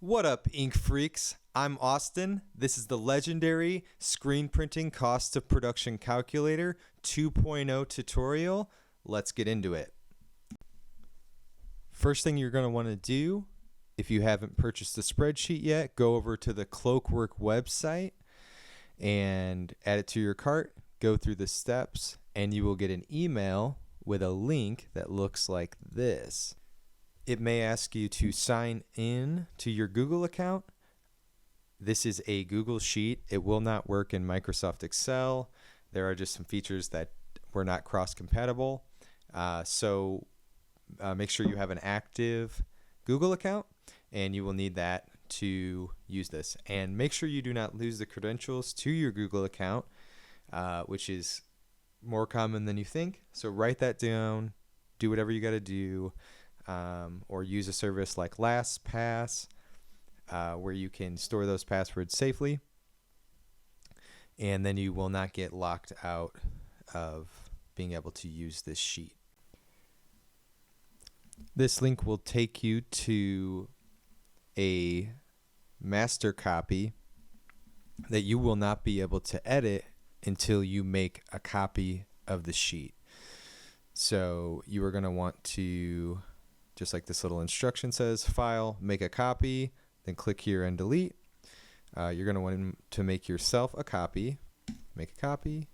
What up, ink freaks? I'm Austin. This is the legendary Screen Printing Cost of Production Calculator 2.0 tutorial. Let's get into it. First thing you're going to want to do, if you haven't purchased the spreadsheet yet, go over to the CloakWork website and add it to your cart. Go through the steps and you will get an email with a link that looks like this. It may ask you to sign in to your Google account. This is a Google Sheet. It will not work in Microsoft Excel. There are just some features that were not cross-compatible. So make sure you have an active Google account, and you will need that to use this. And make sure you do not lose the credentials to your Google account, which is more common than you think. So write that down. Do whatever you got to do. Or use a service like LastPass where you can store those passwords safely, and then you will not get locked out of being able to use this sheet. This link will take you to a master copy that you will not be able to edit until you make a copy of the sheet. So you are going to want to, just like this little instruction says, file, make a copy, then click here and delete. You're going to want to make yourself a copy, make a copy,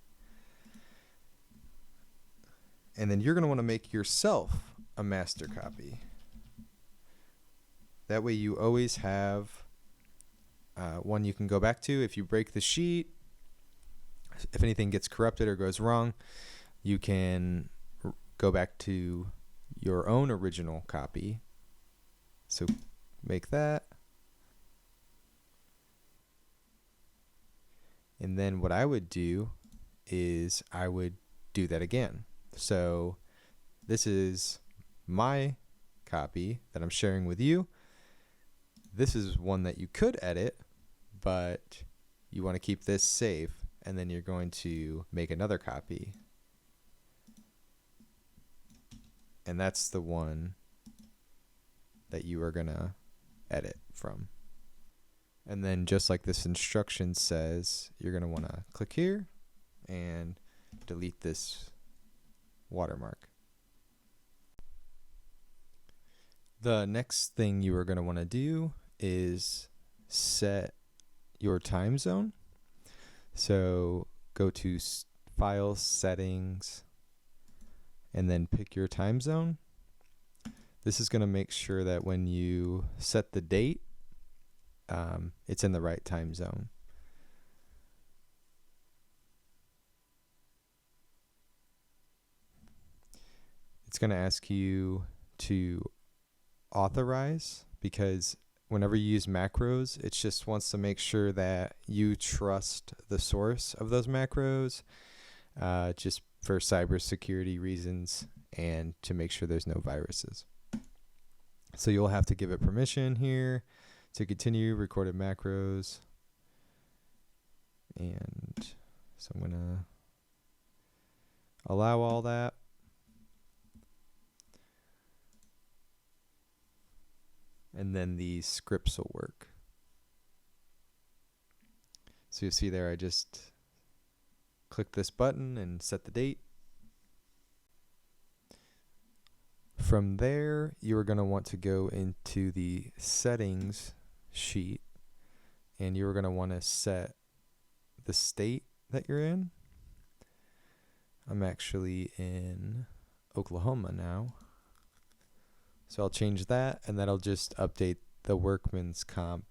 and then you're going to want to make yourself a master copy. That way you always have one you can go back to. If you break the sheet, if anything gets corrupted or goes wrong, you can go back to your own original copy. So make that. And then what I would do is I would do that again. So this is my copy that I'm sharing with you. This is one that you could edit, but you want to keep this safe, and then you're going to make another copy. And that's the one that you are going to edit from. And then just like this instruction says, you're going to want to click here and delete this watermark. The next thing you are going to want to do is set your time zone. So go to File, Settings, and then pick your time zone. This is going to make sure that when you set the date, it's in the right time zone. It's going to ask you to authorize, because whenever you use macros, it just wants to make sure that you trust the source of those macros, just for cybersecurity reasons and to make sure there's no viruses. So you'll have to give it permission here to continue recorded macros. And so I'm going to allow all that. And then these scripts will work. So you'll see there I just click this button and set the date. From there, you are going to want to go into the settings sheet, and you're going to want to set the state that you're in. I'm actually in Oklahoma now. So I'll change that, and that'll just update the workman's comp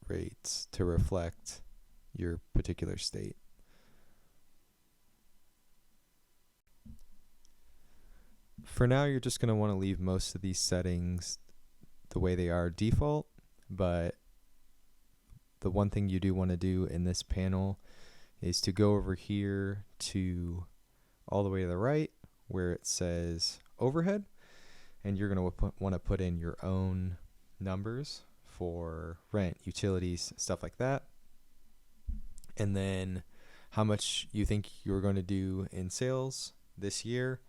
rates to reflect your particular state. For now, you're just going to want to leave most of these settings the way they are default, but the one thing you do want to do in this panel is to go over here to all the way to the right where it says overhead, and you're going to want to put in your own numbers for rent, utilities, stuff like that, and then how much you think you're going to do in sales this year.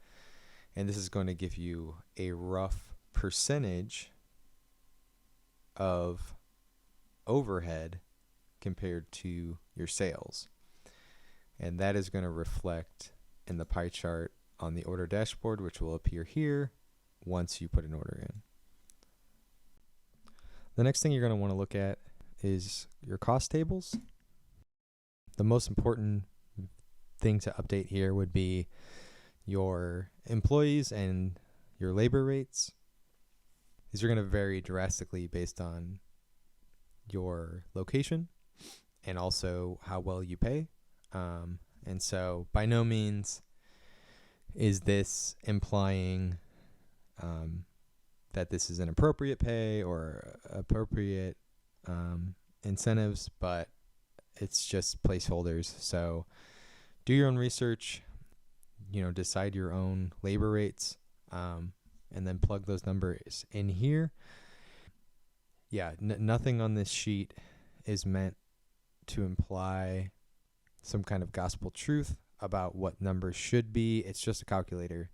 And this is going to give you a rough percentage of overhead compared to your sales. And that is going to reflect in the pie chart on the order dashboard, which will appear here once you put an order in. The next thing you're going to want to look at is your cost tables. The most important thing to update here would be your employees and your labor rates. These are going to vary drastically based on your location and also how well you pay. And so by no means is this implying that this is an appropriate pay or appropriate incentives, but it's just placeholders. So do your own research, decide your own labor rates, and then plug those numbers in here. Yeah, nothing on this sheet is meant to imply some kind of gospel truth about what numbers should be. It's just a calculator.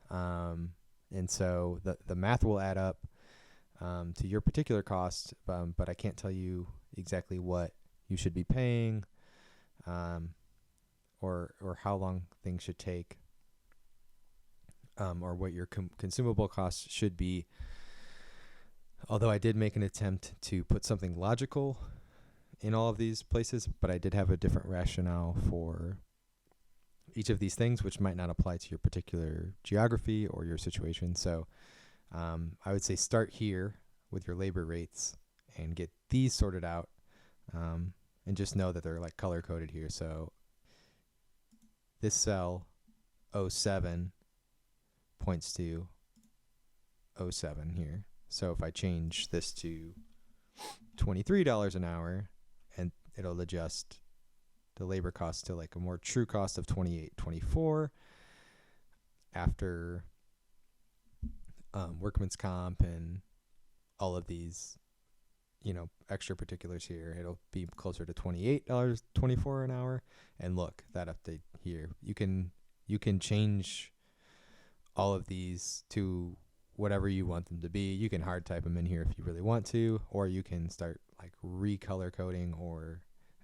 And so the math will add up to your particular cost, but I can't tell you exactly what you should be paying or how long things should take or what your consumable costs should be. Although I did make an attempt to put something logical in all of these places, but I did have a different rationale for each of these things, which might not apply to your particular geography or your situation. So I would say start here with your labor rates and get these sorted out, and just know that they're like color coded here. So this cell 07 points to 07 here. So if I change this to $23 an hour, and it'll adjust the labor cost to like a more true cost of $28.24 after workman's comp and all of these, extra particulars here. It'll be closer to $28.24 an hour. And look, that update here, you can change all of these to whatever you want them to be. You can hard type them in here if you really want to, or you can start like recolor coding or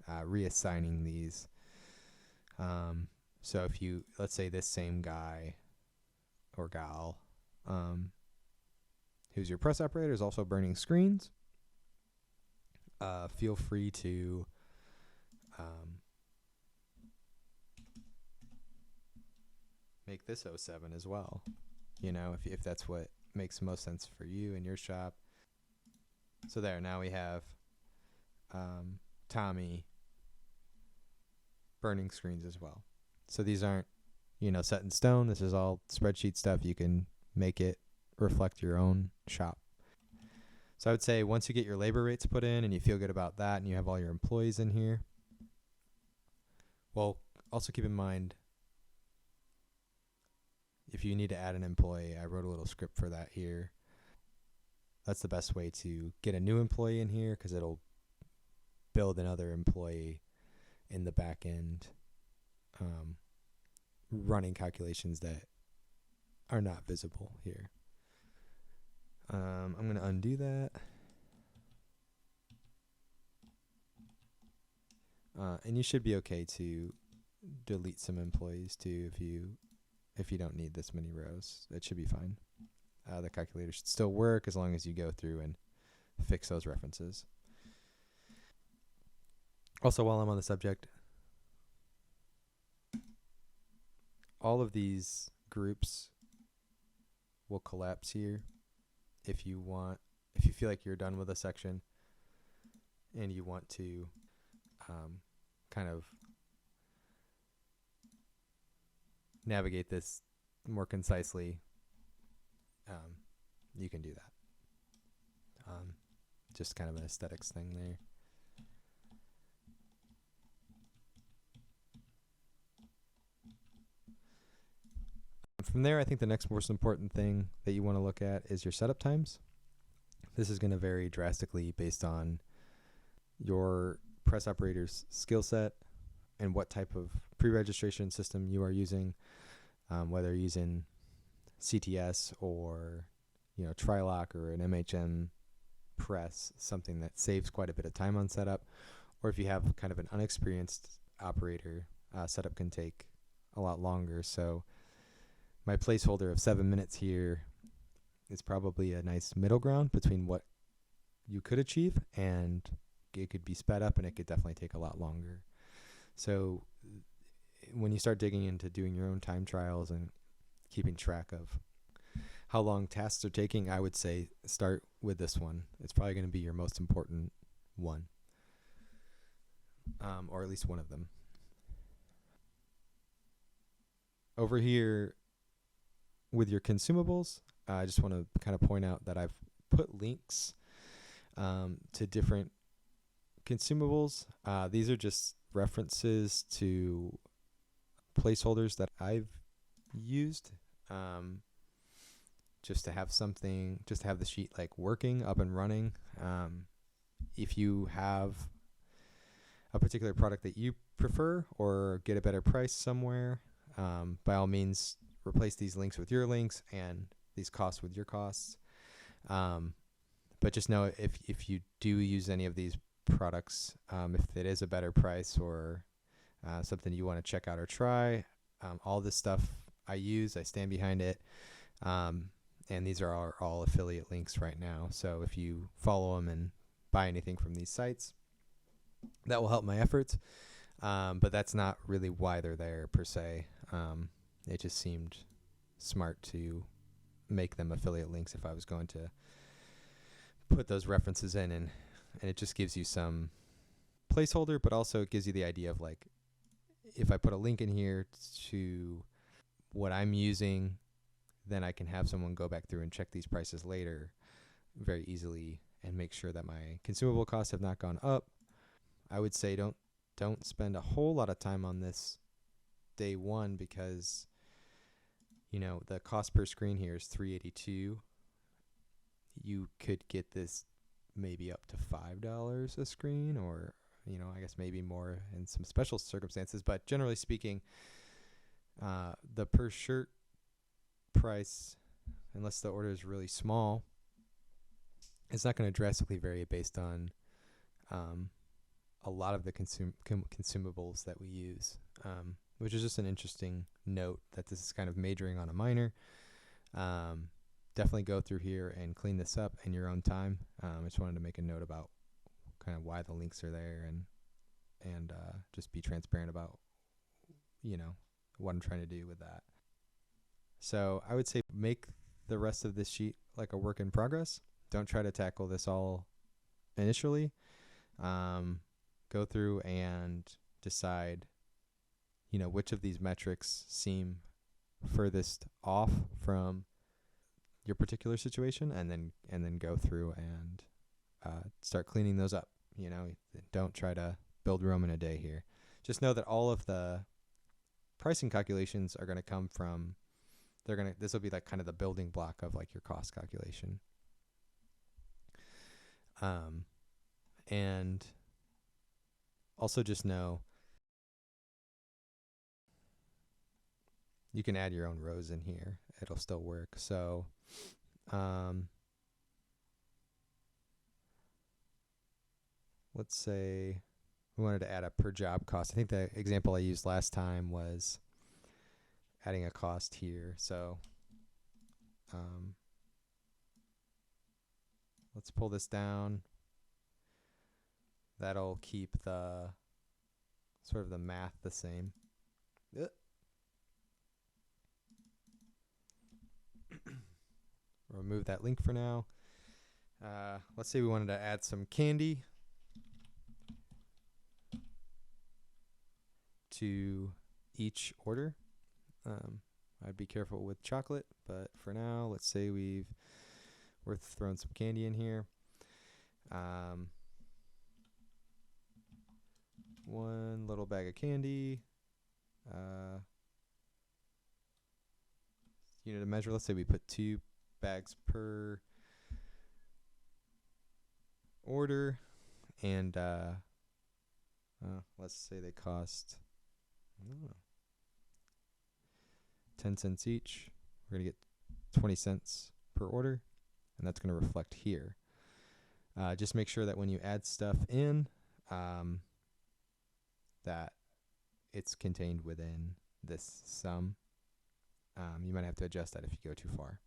reassigning these. So if you, let's say this same guy or gal, who's your press operator, is also burning screens, feel free to make this 07 as well, if that's what makes most sense for you and your shop. So there, now we have Tommy burning screens as well. So these aren't, set in stone. This is all spreadsheet stuff. You can make it reflect your own shop. So I would say once you get your labor rates put in and you feel good about that and you have all your employees in here, well, also keep in mind, if you need to add an employee, I wrote a little script for that here. That's the best way to get a new employee in here, because it'll build another employee in the back end, running calculations that are not visible here. I'm going to undo that. And you should be okay to delete some employees too if you don't need this many rows. That should be fine. The calculator should still work as long as you go through and fix those references. Also, while I'm on the subject, all of these groups will collapse here if you feel like you're done with a section and you want to kind of navigate this more concisely, you can do that. Just kind of an aesthetics thing there. From there, I think the next most important thing that you want to look at is your setup times. This is going to vary drastically based on your press operator's skill set and what type of pre-registration system you are using, whether you're using CTS or Trilock or an MHM press, something that saves quite a bit of time on setup. Or if you have kind of an unexperienced operator, setup can take a lot longer. So my placeholder of 7 minutes here is probably a nice middle ground between what you could achieve, and it could be sped up, and it could definitely take a lot longer. So when you start digging into doing your own time trials and keeping track of how long tasks are taking, I would say start with this one. It's probably going to be your most important one, or at least one of them. Over here with your consumables, I just want to kind of point out that I've put links to different consumables. These are just references to placeholders that I've used, just to have something, just to have the sheet like working, up and running. If you have a particular product that you prefer or get a better price somewhere, by all means replace these links with your links and these costs with your costs. But just know if you do use any of these products, if it is a better price or something you want to check out or try, all this stuff I use, I stand behind it. And these are all affiliate links right now. So if you follow them and buy anything from these sites, that will help my efforts. But that's not really why they're there per se. It just seemed smart to make them affiliate links if I was going to put those references in, and it just gives you some placeholder, but also it gives you the idea of like, if I put a link in here to what I'm using, then I can have someone go back through and check these prices later very easily and make sure that my consumable costs have not gone up. I would say don't spend a whole lot of time on this day one, because the cost per screen here is $382. You could get this maybe up to $5 a screen, or I guess maybe more in some special circumstances. But generally speaking, the per shirt price, unless the order is really small, it's not going to drastically vary based on a lot of the consumables that we use, which is just an interesting note that this is kind of majoring on a minor. Definitely go through here and clean this up in your own time. I just wanted to make a note about kind of why the links are there, and just be transparent about what I'm trying to do with that. So I would say make the rest of this sheet like a work in progress. Don't try to tackle this all initially. Go through and decide which of these metrics seem furthest off from your particular situation, and then go through and start cleaning those up. Don't try to build Rome in a day here. Just know that all of the pricing calculations are going to come from, this will be like kind of the building block of like your cost calculation. And also just know you can add your own rows in here. It'll still work. So let's say we wanted to add a per job cost. I think the example I used last time was adding a cost here. So let's pull this down. That'll keep the sort of the math the same. Remove that link for now. Let's say we wanted to add some candy to each order. I'd be careful with chocolate, but for now, let's say we're throwing some candy in here. One little bag of candy. Unit of measure, let's say we put 2 bags per order, and let's say they cost 10 cents each. We're going to get 20 cents per order, and that's going to reflect here. Just make sure that when you add stuff in, that it's contained within this sum. You might have to adjust that if you go too far.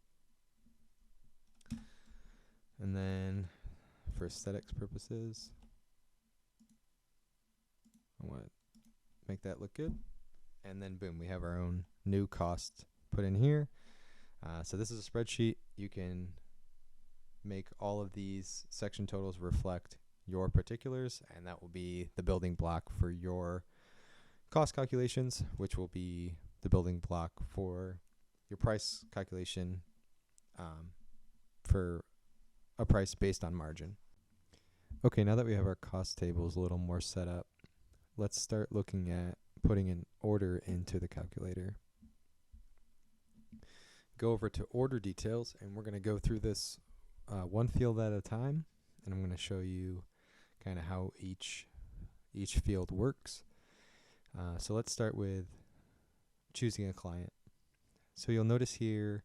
And then for aesthetics purposes, I want to make that look good. And then boom, we have our own new cost put in here. So this is a spreadsheet. You can make all of these section totals reflect your particulars, and that will be the building block for your cost calculations, which will be the building block for your price calculation, for a price based on margin. Okay, now that we have our cost tables a little more set up, let's start looking at putting an order into the calculator. Go over to order details, and we're going to go through this one field at a time, and I'm going to show you kind of how each field works. So let's start with choosing a client. So you'll notice here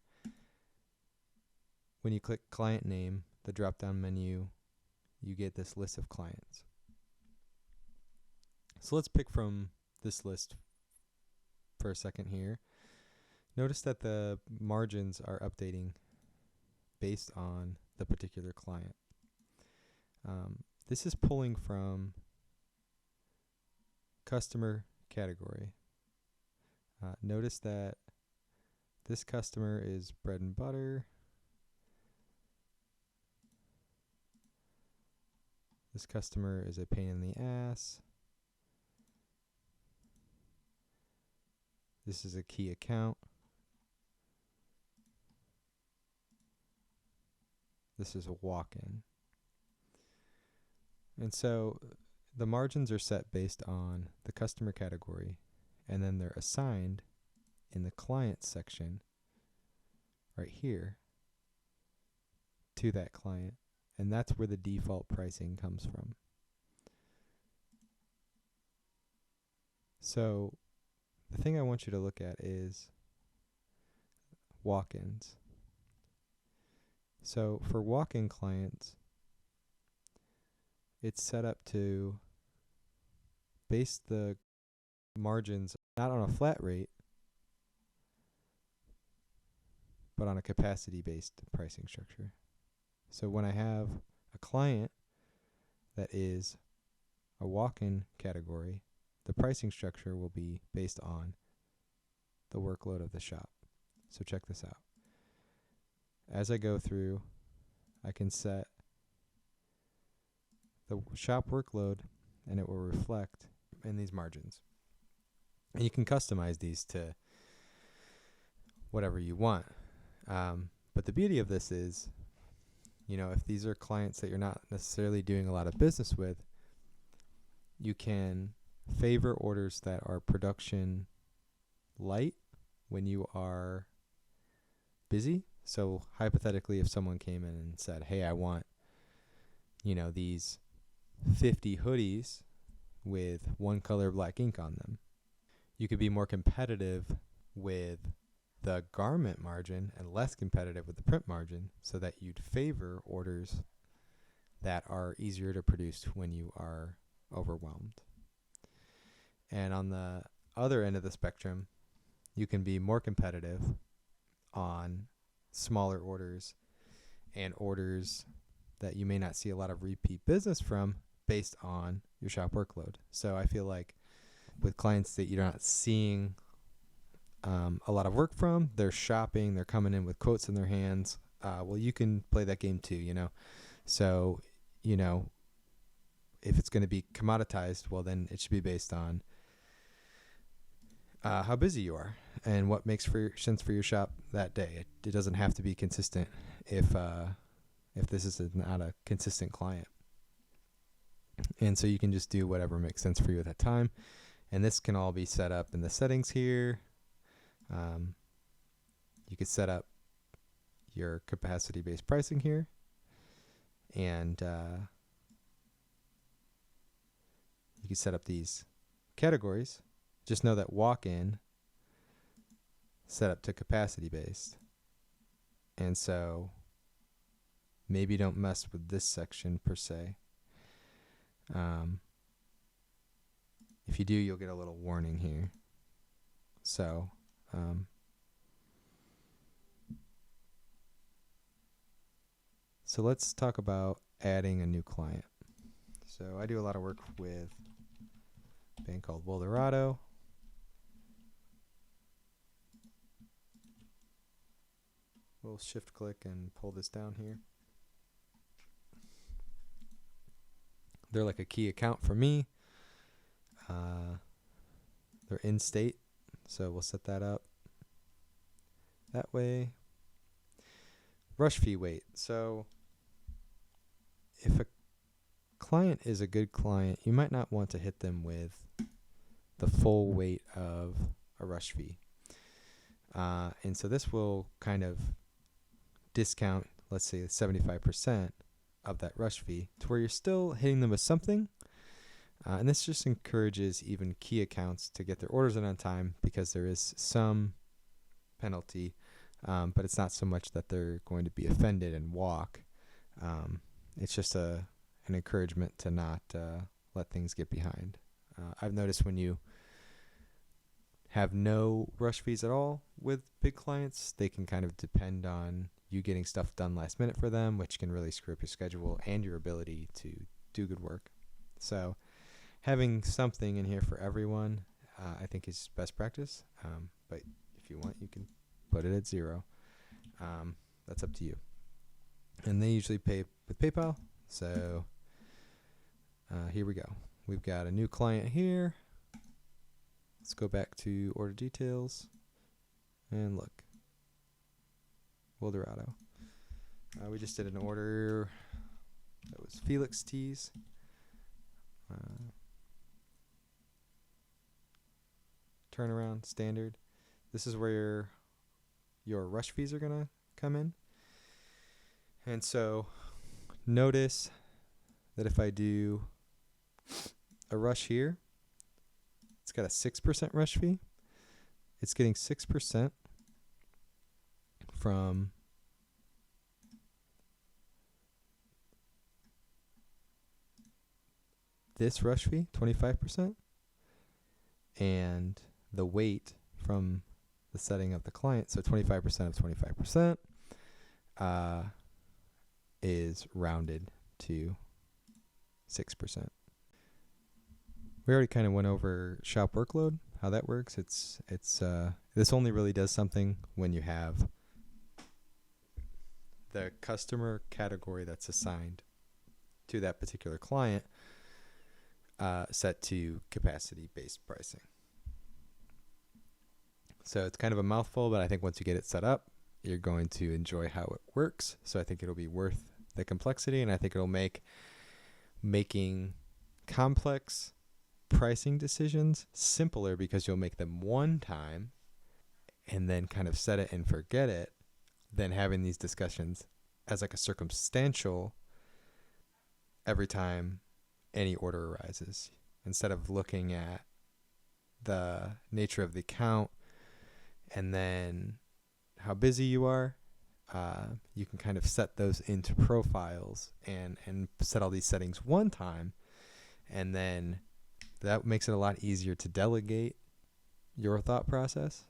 when you click client name, the drop down menu, you get this list of clients. So let's pick from this list for a second here. Notice that the margins are updating based on the particular client. This is pulling from customer category. Notice that this customer is bread and butter. This customer is a pain in the ass. This is a key account. This is a walk-in. And so the margins are set based on the customer category, and then they're assigned in the client section right here to that client. And that's where the default pricing comes from. So the thing I want you to look at is walk-ins. So for walk-in clients, it's set up to base the margins not on a flat rate, but on a capacity-based pricing structure. So when I have a client that is a walk-in category, the pricing structure will be based on the workload of the shop. So check this out. As I go through, I can set the shop workload, and it will reflect in these margins. And you can customize these to whatever you want. But the beauty of this is, you know, if these are clients that you're not necessarily doing a lot of business with, you can favor orders that are production light when you are busy. So hypothetically, if someone came in and said, hey, I want, you know, these 50 hoodies with one color black ink on them, you could be more competitive with the garment margin and less competitive with the print margin, so that you'd favor orders that are easier to produce when you are overwhelmed. And on the other end of the spectrum, you can be more competitive on smaller orders and orders that you may not see a lot of repeat business from based on your shop workload. So I feel like with clients that you're not seeing a lot of work from, they're shopping, they're coming in with quotes in their hands. Well, you can play that game too, you know. So, you know, if it's going to be commoditized, well, then it should be based on how busy you are and what makes sense for your shop that day. It doesn't have to be consistent if this is not a consistent client. And so you can just do whatever makes sense for you at that time. And this can all be set up in the settings here. You could set up your capacity-based pricing here, and you can set up these categories. Just know that walk-in set up to capacity-based, and so maybe don't mess with this section per se. If you do, you'll get a little warning here. So, so let's talk about adding a new client. So I do a lot of work with a band called Erosion. We'll shift click and pull this down here. They're like a key account for me. They're in state, so we'll set that up that way. Rush fee weight. So if a client is a good client, you might not want to hit them with the full weight of a rush fee. And so this will kind of discount, let's say 75% of that rush fee to where you're still hitting them with something. And this just encourages even key accounts to get their orders in on time, because there is some penalty, but it's not so much that they're going to be offended and walk. It's just an encouragement to not let things get behind. I've noticed when you have no rush fees at all with big clients, they can kind of depend on you getting stuff done last minute for them, which can really screw up your schedule and your ability to do good work. So having something in here for everyone, I think is best practice. But if you want, you can put it at 0. That's up to you. And they usually pay with PayPal. So here we go. We've got a new client here. Let's go back to order details and look. Erosion. We just did an order that was Felix tees. Turnaround standard. This is where your rush fees are gonna come in. And so notice that if I do a rush here, it's got a 6% rush fee. It's getting 6% from this rush fee, 25%, and the weight from the setting of the client, so 25% of 25%, is rounded to 6%. We already kind of went over shop workload, how that works. This only really does something when you have the customer category that's assigned to that particular client set to capacity-based pricing. So it's kind of a mouthful, but I think once you get it set up, you're going to enjoy how it works. So I think it'll be worth the complexity, and I think it'll make making complex pricing decisions simpler, because you'll make them one time and then kind of set it and forget it, than having these discussions as like a circumstantial every time any order arises, instead of looking at the nature of the account and then how busy you are. You can kind of set those into profiles and set all these settings one time, and then that makes it a lot easier to delegate your thought process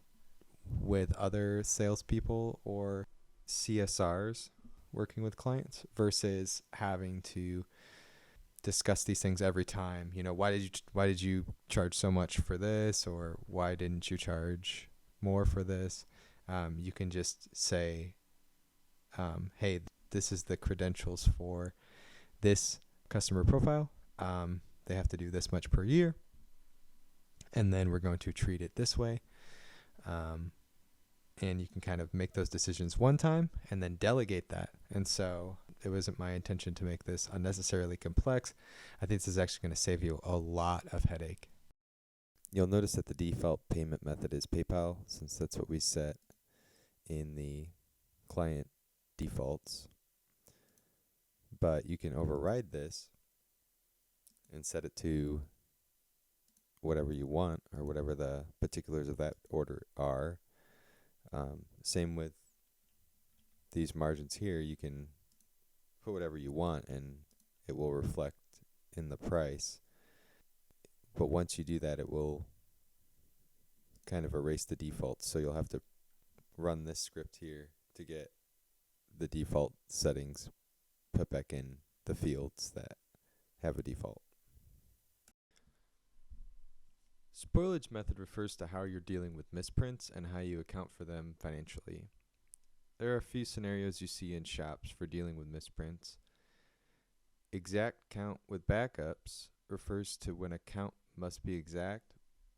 with other salespeople or CSRs working with clients, versus having to discuss these things every time. You know, why did you charge so much for this, or why didn't you charge more for this? You can just say, hey, this is the credentials for this customer profile. They have to do this much per year, and then we're going to treat it this way. And you can kind of make those decisions one time and then delegate that. And so it wasn't my intention to make this unnecessarily complex. I think this is actually going to save you a lot of headache. You'll notice that the default payment method is PayPal, since that's what we set in the client defaults. But you can override this and set it to whatever you want, or whatever the particulars of that order are. Same with these margins here. You can put whatever you want and it will reflect in the price. But once you do that, it will kind of erase the defaults. So you'll have to run this script here to get the default settings put back in the fields that have a default. Spoilage method refers to how you're dealing with misprints and how you account for them financially. There are a few scenarios you see in shops for dealing with misprints. Exact count with backups refers to when a count must be exact,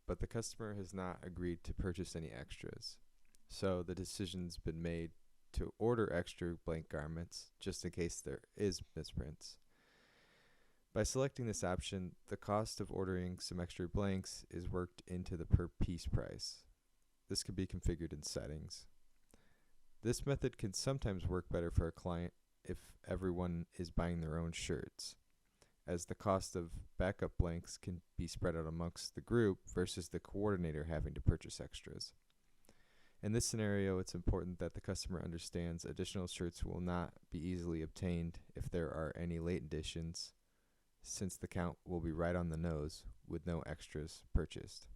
but the customer has not agreed to purchase any extras. So the decision's been made to order extra blank garments just in case there is misprints. By selecting this option, the cost of ordering some extra blanks is worked into the per piece price. This can be configured in settings. This method can sometimes work better for a client if everyone is buying their own shirts, as the cost of backup blanks can be spread out amongst the group versus the coordinator having to purchase extras. In this scenario, it's important that the customer understands additional shirts will not be easily obtained if there are any late additions, since the count will be right on the nose with no extras purchased.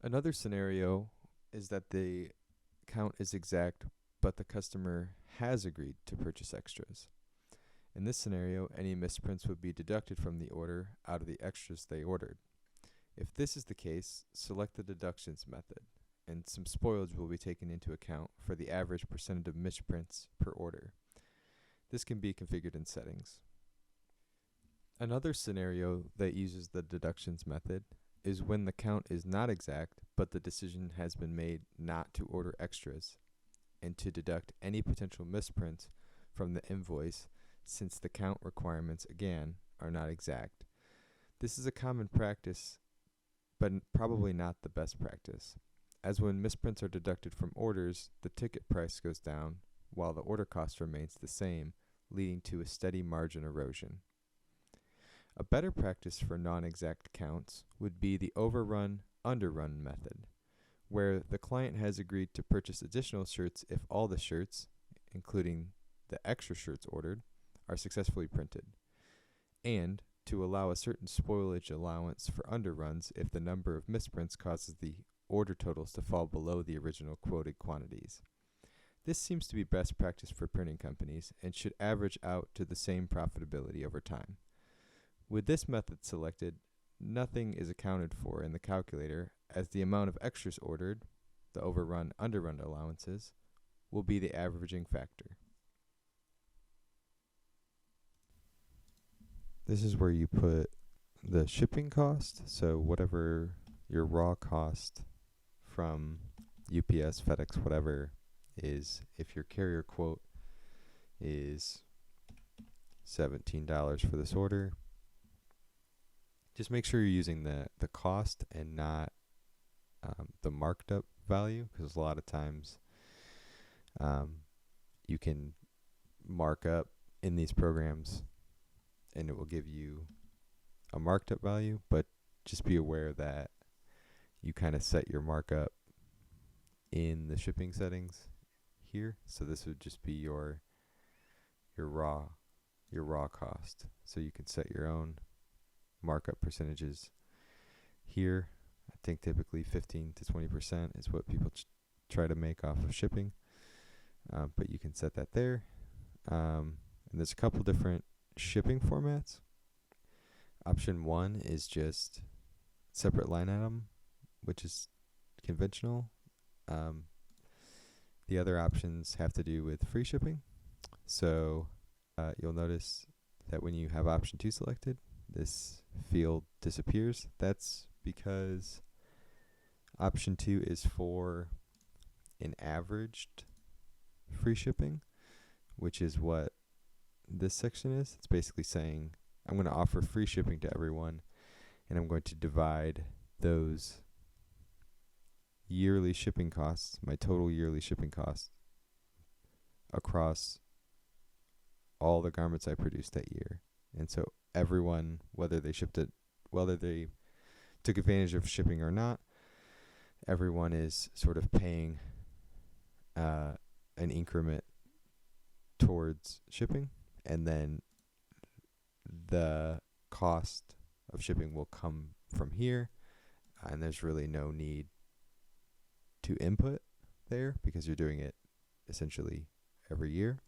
Another scenario is that the count is exact, but the customer has agreed to purchase extras. In this scenario, any misprints would be deducted from the order out of the extras they ordered. If this is the case, select the deductions method, and some spoilage will be taken into account for the average percentage of misprints per order. This can be configured in settings. Another scenario that uses the deductions method is when the count is not exact, but the decision has been made not to order extras and to deduct any potential misprints from the invoice, since the count requirements, again, are not exact. This is a common practice, but probably not the best practice, as when misprints are deducted from orders, the ticket price goes down, while the order cost remains the same, leading to a steady margin erosion. A better practice for non-exact counts would be the overrun-underrun method, where the client has agreed to purchase additional shirts if all the shirts, including the extra shirts ordered, are successfully printed, and to allow a certain spoilage allowance for underruns if the number of misprints causes the order totals to fall below the original quoted quantities. This seems to be best practice for printing companies and should average out to the same profitability over time. With this method selected, nothing is accounted for in the calculator, as the amount of extras ordered, the overrun-underrun allowances, will be the averaging factor. This is where you put the shipping cost, so whatever your raw cost from UPS, FedEx, whatever is. If your carrier quote is $17 for this order, just make sure you're using the cost and not the marked up value, because a lot of times you can mark up in these programs and it will give you a marked up value, but just be aware that you kind of set your markup in the shipping settings here. So this would just be your raw cost. So you can set your own markup percentages here. I think typically 15 to 20% is what people try to make off of shipping, but you can set that there. And there's a couple different shipping formats. Option 1 is just separate line item, which is conventional. The other options have to do with free shipping. So you'll notice that when you have option 2 selected, this field disappears. That's because option 2 is for an averaged free shipping, which is what this section is. It's basically saying I'm going to offer free shipping to everyone, and I'm going to divide those yearly shipping costs, my total yearly shipping costs, across all the garments I produced that year. And so everyone, whether they took advantage of shipping or not, everyone is sort of paying an increment towards shipping, and then the cost of shipping will come from here, and there's really no need to input there because you're doing it essentially every year.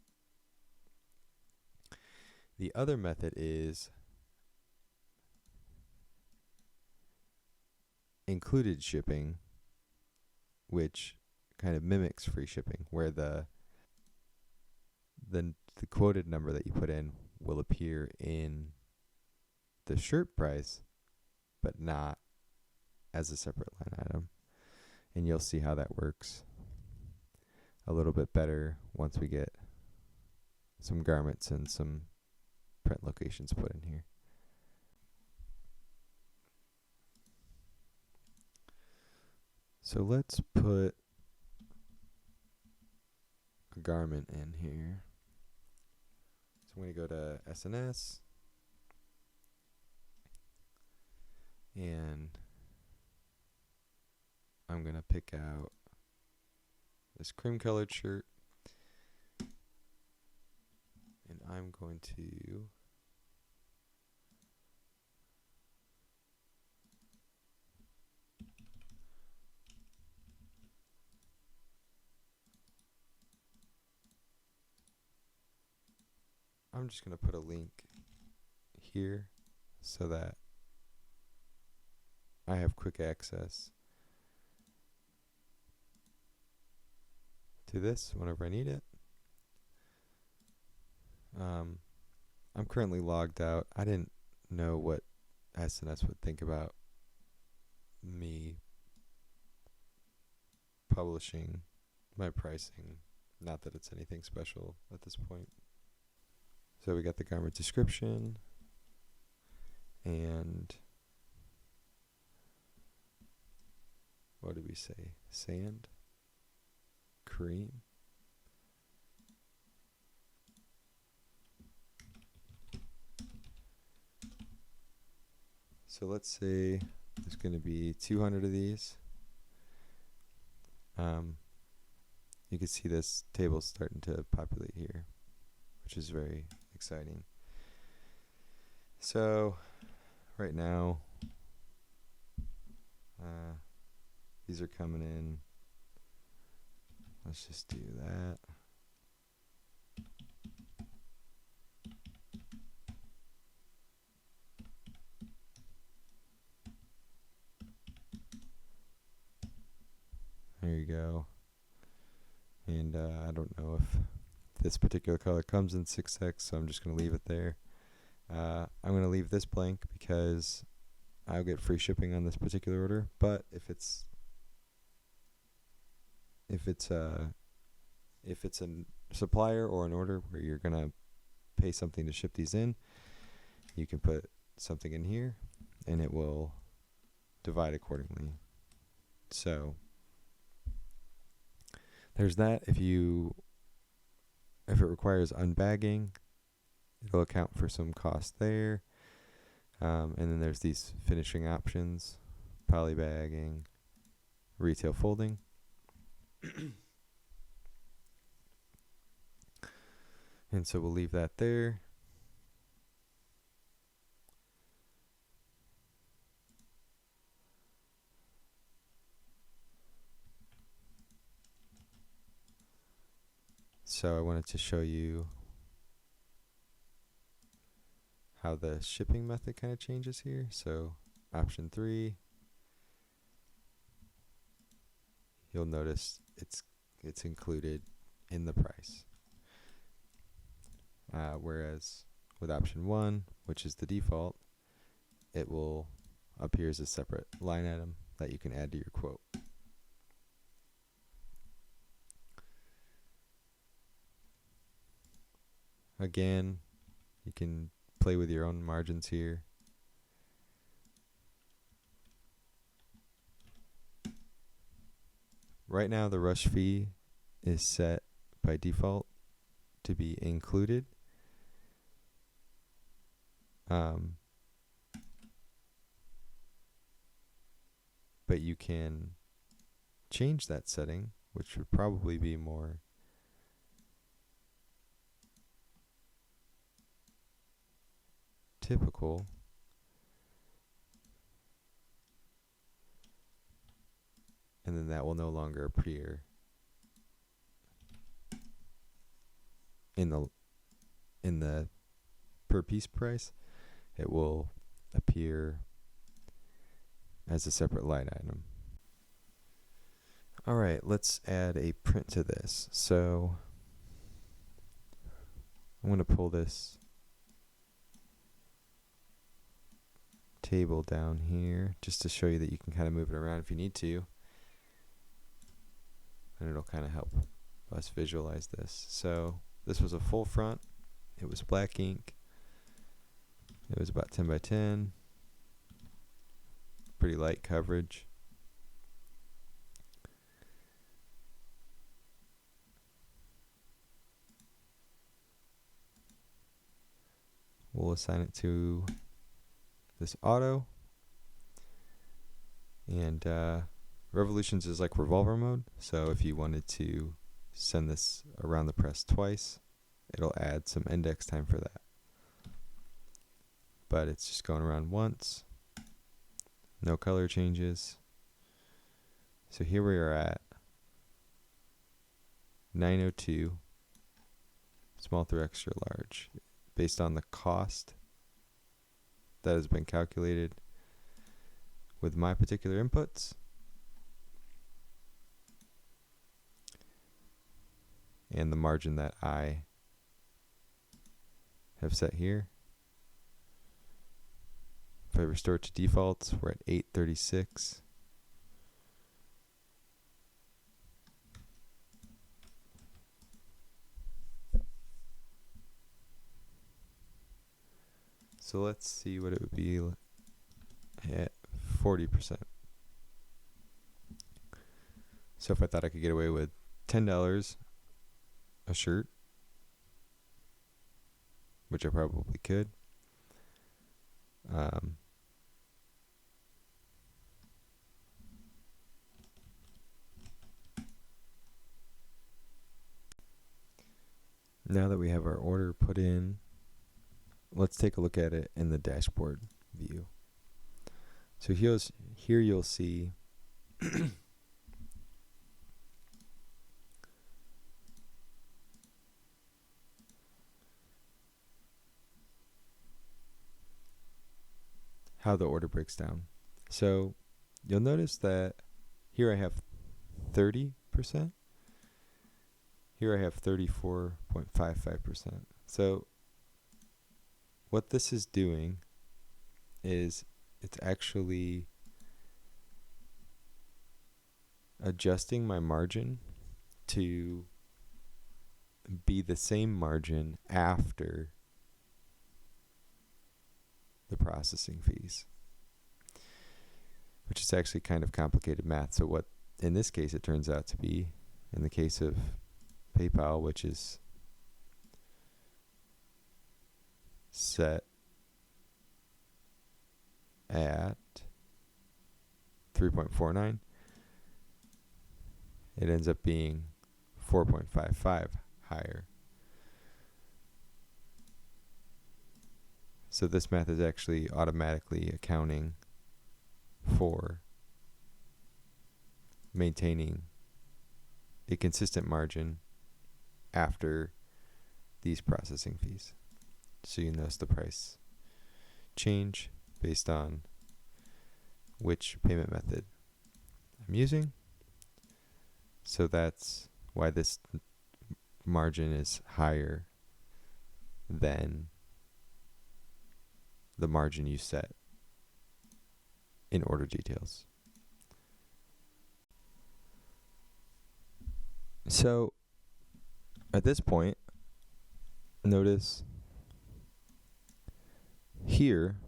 The other method is included shipping, which kind of mimics free shipping, where the quoted number that you put in will appear in the shirt price, but not as a separate line item. And you'll see how that works a little bit better once we get some garments and some print locations put in here. So let's put a garment in here. So I'm going to go to SNS, and I'm going to pick out this cream colored shirt, and I'm going to put a link here so that I have quick access to this whenever I need it. I'm currently logged out. I didn't know what SNS would think about me publishing my pricing. Not that it's anything special at this point. So we got the garment description, and what did we say? Sand? Cream? So let's say there's going to be 200 of these. You can see this table starting to populate here, which is very exciting. So right now, these are coming in. Let's just do that. There you go. And I don't know if this particular color comes in 6X, so I'm just going to leave it there. I'm going to leave this blank because I'll get free shipping on this particular order. But if it's a supplier or an order where you're going to pay something to ship these in, you can put something in here and it will divide accordingly. So there's that. If it requires unbagging, it'll account for some cost there. And then there's these finishing options: polybagging, retail folding. And so we'll leave that there. So I wanted to show you how the shipping method kind of changes here. So option 3, you'll notice it's included in the price. Whereas with option 1, which is the default, it will appear as a separate line item that you can add to your quote. Again, you can play with your own margins here. Right now, the rush fee is set by default to be included. But you can change that setting, which would probably be more typical. And then that will no longer appear in the per piece price. It will appear as a separate line item. All right, let's add a print to this. So I'm going to pull this table down here just to show you that you can kind of move it around if you need to. And it'll kind of help us visualize this. So this was a full front. It was black ink. It was about 10 by 10. Pretty light coverage. We'll assign it to this auto. And Revolutions is like revolver mode. So if you wanted to send this around the press twice, it'll add some index time for that. But it's just going around once. No color changes. So here we are at 902 small through extra large based on the cost that has been calculated with my particular inputs. And the margin that I have set here. If I restore it to defaults, we're at 836. So let's see what it would be at 40%. So if I thought I could get away with $10 a shirt, which I probably could, now that we have our order put in, let's take a look at it in the dashboard view. So here you'll see how the order breaks down. So you'll notice that here I have 30%. Here I have 34.55%. So what this is doing is it's actually adjusting my margin to be the same margin after the processing fees, which is actually kind of complicated math. So what in this case it turns out to be, in the case of PayPal, which is set at 3.49, it ends up being 4.55 higher. So this math is actually automatically accounting for maintaining a consistent margin after these processing fees. So you notice the price change based on which payment method I'm using. So that's why this margin is higher than the margin you set in order details. So at this point, notice here,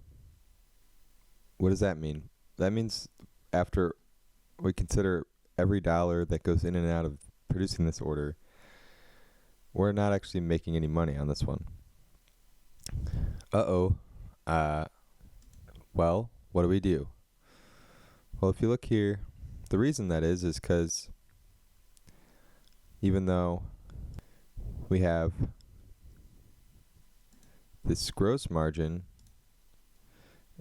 what does that mean? That means after we consider every dollar that goes in and out of producing this order, we're not actually making any money on this one. Well, what do we do? Well, if you look here, The reason that is because even though we have this gross margin,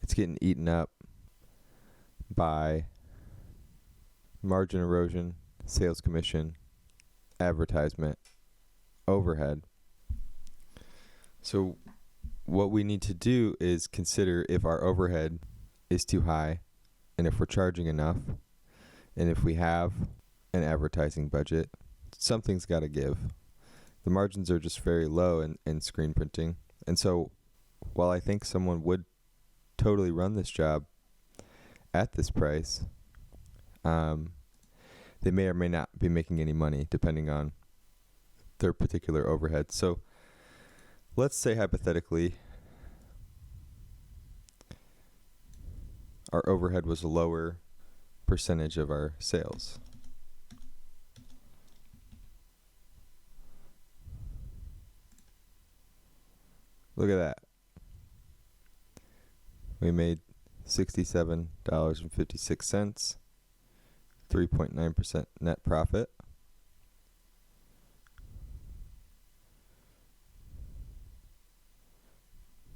it's getting eaten up by margin erosion, sales commission, advertisement, overhead. So what we need to do is consider if our overhead is too high and if we're charging enough, and if we have an advertising budget, something's got to give. The margins are just very low in screen printing. And so while I think someone would totally run this job at this price, they may or may not be making any money depending on their particular overhead. So let's say hypothetically our overhead was a lower percentage of our sales. Look at that. We made $67.56, 3.9% net profit.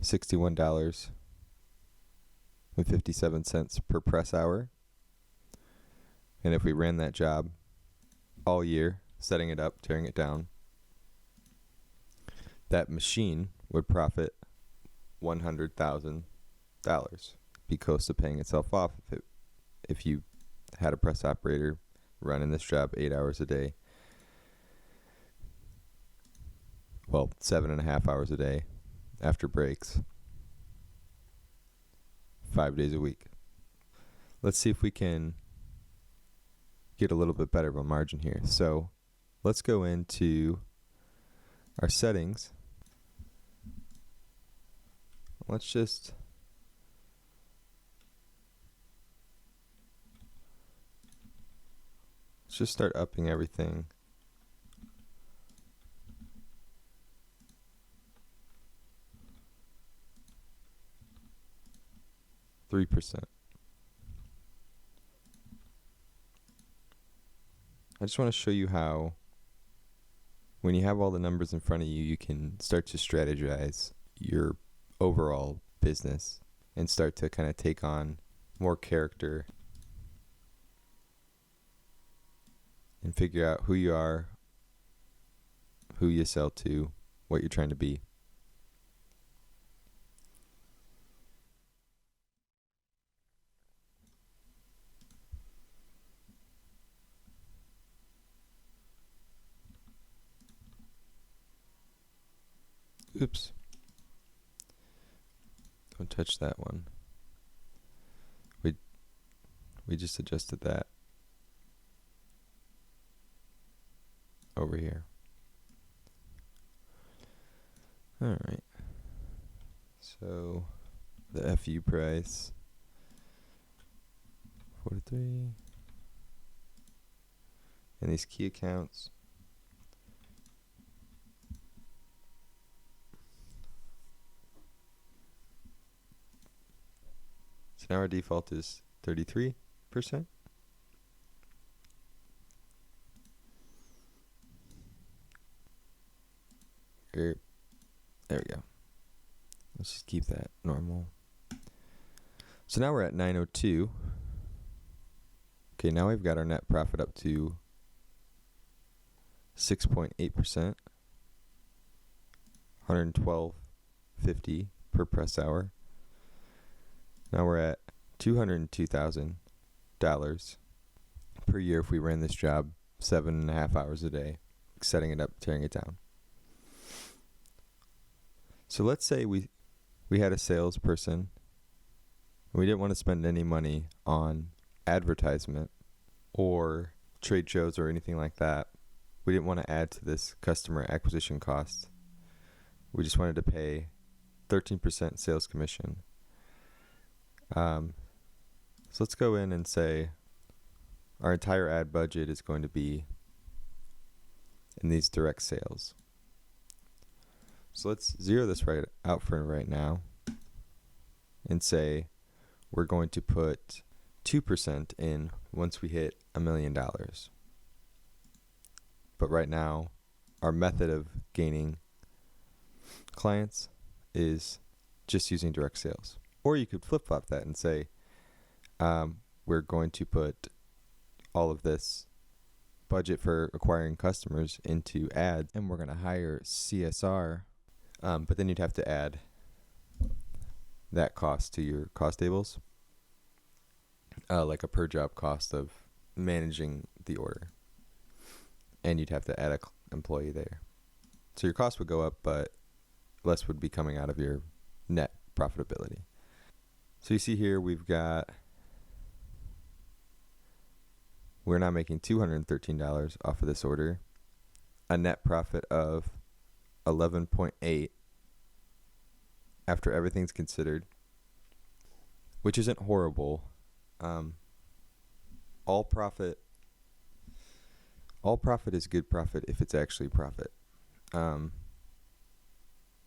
$61.57 per press hour. And if we ran that job all year, setting it up, tearing it down, that machine would profit $100,000. Be close to paying itself off if you had a press operator running this job 8 hours a day. Well, 7.5 hours a day after breaks, 5 days a week. Let's see if we can get a little bit better of a margin here. So let's go into our settings. Let's just start upping everything. %. I just want to show you how when you have all the numbers in front of you, you can start to strategize your overall business and start to kind of take on more character and figure out who you are, who you sell to, what you're trying to be. Oops. Don't touch that one. We just adjusted that over here. All right. So the FU price 43, and these key accounts. So now our default is 33%. There we go. Let's just keep that normal. So now we're at 902. Okay, now we've got our net profit up to 6.8%, $112.50 per press hour. Now we're at $202,000 per year if we ran this job 7.5 hours a day, setting it up, tearing it down. So let's say we had a salesperson and we didn't want to spend any money on advertisement or trade shows or anything like that. We didn't want to add to this customer acquisition cost. We just wanted to pay 13% sales commission. So let's go in and say our entire ad budget is going to be in these direct sales. So let's zero this out for right now and say we're going to put 2% in once we hit $1 million. But right now, our method of gaining clients is just using direct sales. Or you could flip-flop that and say, we're going to put all of this budget for acquiring customers into ads, and we're going to hire CSR, but then you'd have to add that cost to your cost tables, like a per job cost of managing the order, and you'd have to add an employee there. So your cost would go up, but less would be coming out of your net profitability. So you see here we're now making $213 off of this order, a net profit of 11.8 after everything's considered, which isn't horrible. All profit is good profit if it's actually profit.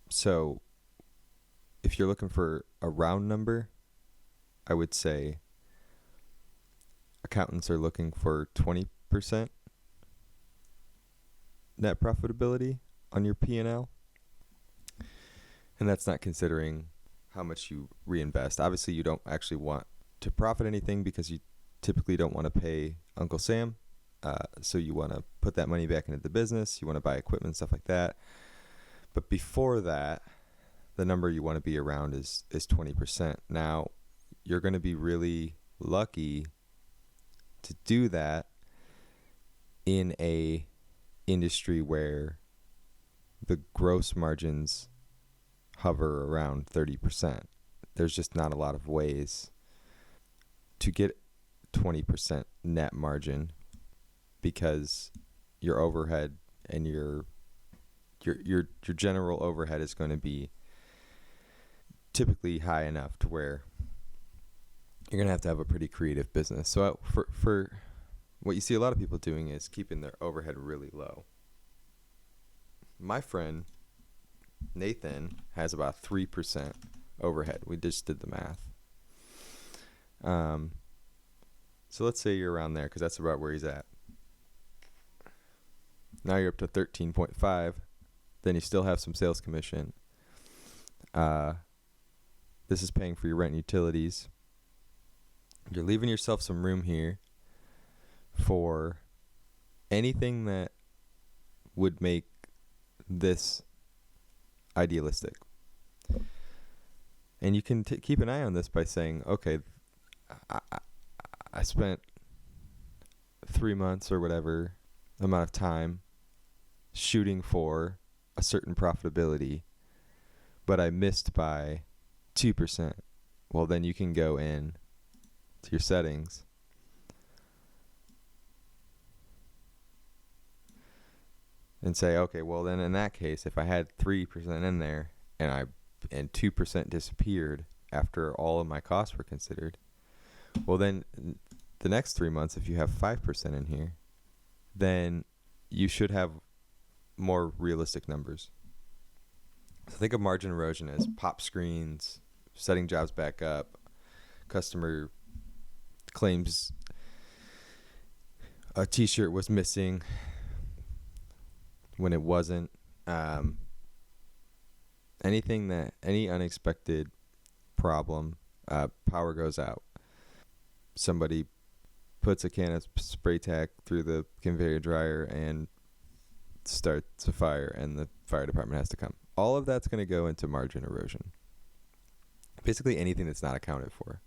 So if you're looking for a round number, I would say accountants are looking for 20% net profitability on your P&L. And that's not considering how much you reinvest. Obviously, you don't actually want to profit anything because you typically don't want to pay Uncle Sam. So you want to put that money back into the business. You want to buy equipment, stuff like that. But before that, the number you want to be around is 20%. Now, you're going to be really lucky to do that in a industry where the gross margins hover around 30%. There's just not a lot of ways to get 20% net margin because your overhead and your general overhead is going to be typically high enough to where you're going to have a pretty creative business. So for what you see a lot of people doing is keeping their overhead really low. My friend Nathan has about 3% overhead. We just did the math. So let's say you're around there because that's about where he's at. Now you're up to 13.5. Then you still have some sales commission. This is paying for your rent and utilities. You're leaving yourself some room here for anything that would make this idealistic. And you can keep an eye on this by saying, okay, I spent 3 months or whatever amount of time shooting for a certain profitability, but I missed by 2%. Well, then you can go in to your settings and say, okay, well then in that case, if I had 3% in there and 2% disappeared after all of my costs were considered, well then the next 3 months, if you have 5% in here, then you should have more realistic numbers. So think of margin erosion as pop screens, setting jobs back up, customer claims a t-shirt was missing when it wasn't. Any unexpected problem, power goes out. Somebody puts a can of spray tack through the conveyor dryer and starts a fire and the fire department has to come. All of that's going to go into margin erosion. Basically anything that's not accounted for.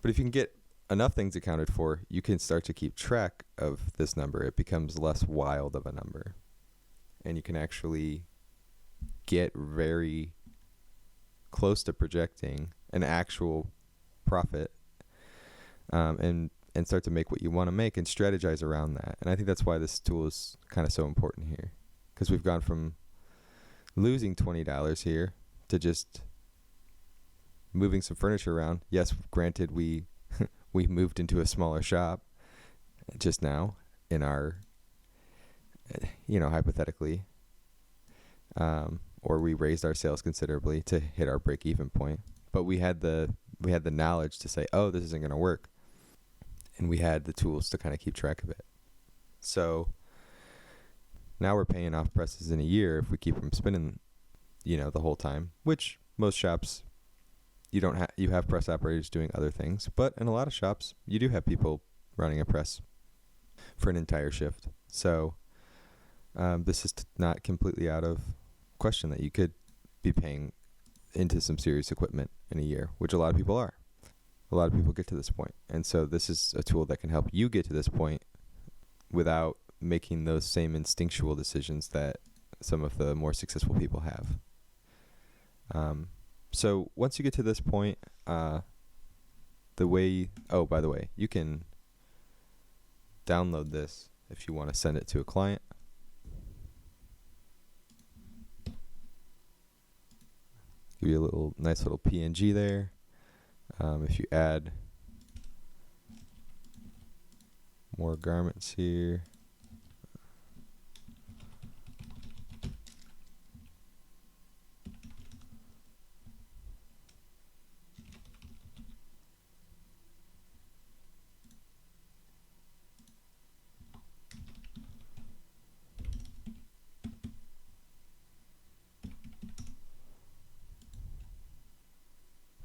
But if you can get enough things accounted for, you can start to keep track of this number. It becomes less wild of a number. And you can actually get very close to projecting an actual profit and start to make what you want to make and strategize around that. And I think that's why this tool is kind of so important here, because we've gone from losing $20 here to just moving some furniture around. Yes, granted, we moved into a smaller shop just now in our, hypothetically, or we raised our sales considerably to hit our break-even point. But we had the knowledge to say, oh, this isn't going to work. and we had the tools to kind of keep track of it. So now we're paying off presses in a year if we keep them spinning, the whole time, which most shops, you have press operators doing other things, but in a lot of shops, you do have people running a press for an entire shift. So this is not completely out of question that you could be paying into some serious equipment in a year, which a lot of people are. A lot of people get to this point. And so this is a tool that can help you get to this point without making those same instinctual decisions that some of the more successful people have. So once you get to this point, by the way, you can download this if you want to send it to a client. Give you a nice little PNG there. If you add more garments here.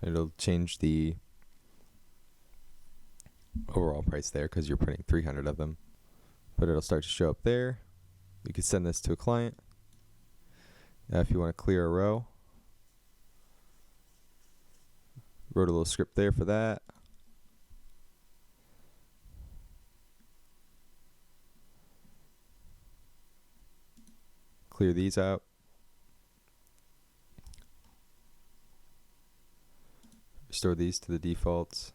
It'll change the overall price there because you're printing 300 of them. But it'll start to show up there. You can send this to a client. If you want to clear a row, wrote a little script there for that. Clear these out. Restore these to the defaults.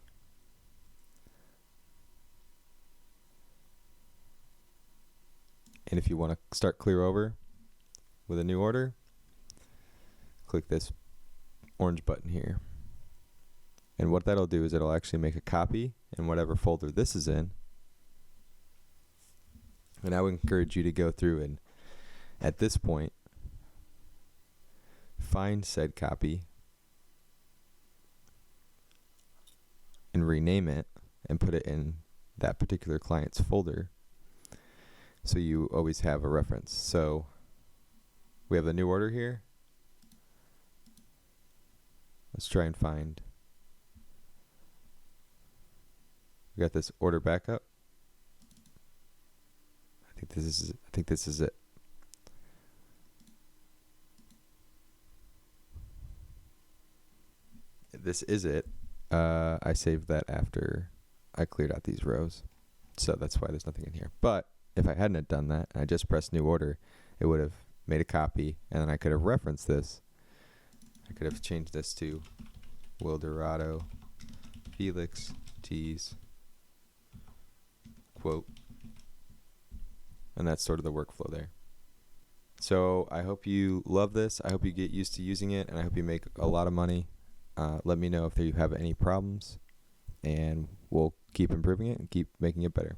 And if you want to start clear over with a new order, click this orange button here. And what that'll do is it'll actually make a copy in whatever folder this is in. And I would encourage you to go through and, at this point, find said copy and rename it and put it in that particular client's folder so you always have a reference. So we have the new order here. Let's try and find. We got this order backup. I think this is it. This is it. I saved that after I cleared out these rows. So that's why there's nothing in here. But if I hadn't have done that, and I just pressed new order, it would have made a copy, and then I could have referenced this. I could have changed this to Will Dorado, Felix, Tees, quote. And that's sort of the workflow there. So I hope you love this. I hope you get used to using it, and I hope you make a lot of money. Let me know if you have any problems, and we'll keep improving it and keep making it better.